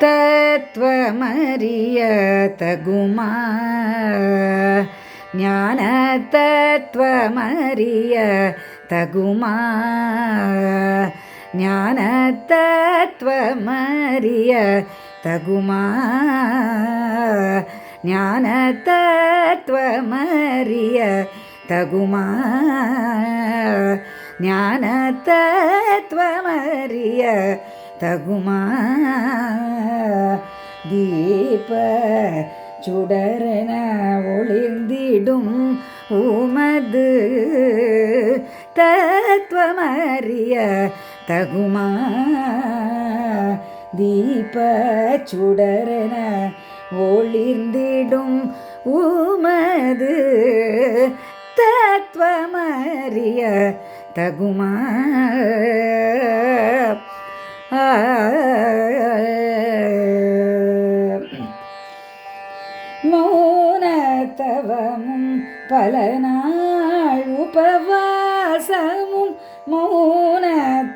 தத்துவமறிய தகுமா ஞான தத்துவமறிய தகுமா ஞான தத்துவமறிய தகுமா ஞான தத்துவமறிய தகுமா ஞான தத்துவமறிய தகுமா தீப சுடரென ஒளிர்ந்திடும் உமது தத்துவமறிய தகுமா தீப சுடரென ஒளிர்ந்திடும் உமது தத்துவமறிய தகுமா மௌனத்தவமும் பல நாள் உபவாசமும் மௌனத்தவமும்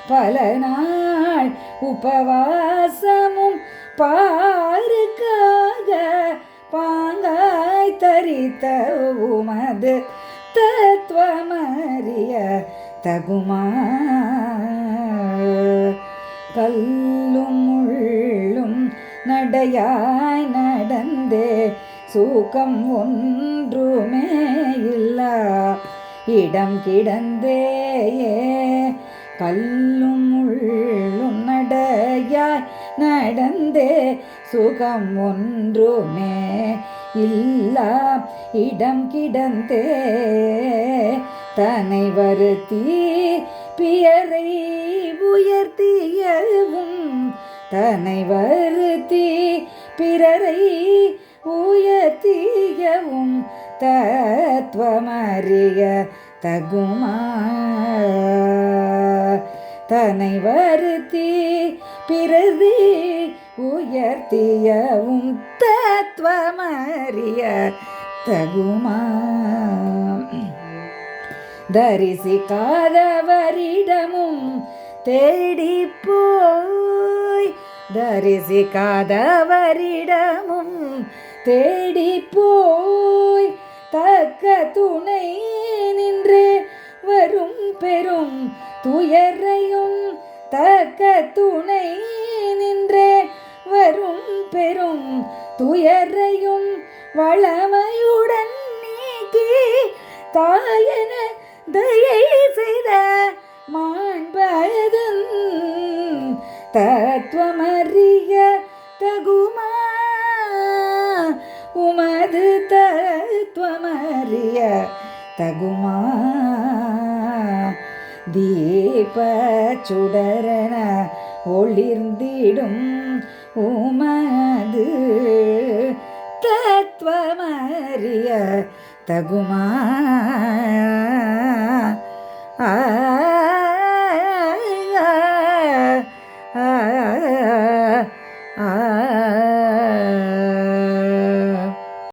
பல நாள் உபவாசமும் பாருக்காக பாங்காய் தரித்த உமது தத்துவமறிய தகுமா கல்லும் முள்ளும் நடையாய் நடந்தே சூக்கம் ஒன்றுமே இல்லா இடம் கிடந்தேயே கல்லும் முள்ளும் நடையாய் நடந்தே சுகம் ஒன்றுமே இல்லா இடம் கிடந்தே தன்னை வருத்தி பியரை உயர்த்தியவும் தன்னை வருத்தி பிறரை உயர்த்தியவும் தத்துவமறிய தகுமா தன்னை வருத்தி பிறரை உயர்த்தியவும் தத்துவமறிய தகுமா தரிசிக்காதவரிடமும் தேடி போய் தரிசிக்காதவரிடமும் தேடி போய் தக்க துணை நின்றே வரும் பெரும் துயரையும் தக்க துணை நின்றே வரும் பெரும் துயரையும் வளமையுடன் நீக்கி தாயன தயை செய்த மாண்பதன் தத்துவமறிய தகுமா உமது தத்துவமறிய தகுமா தீப சுடரென ஒளிர்ந்திடும் உமது தத்துவமறிய தகுமா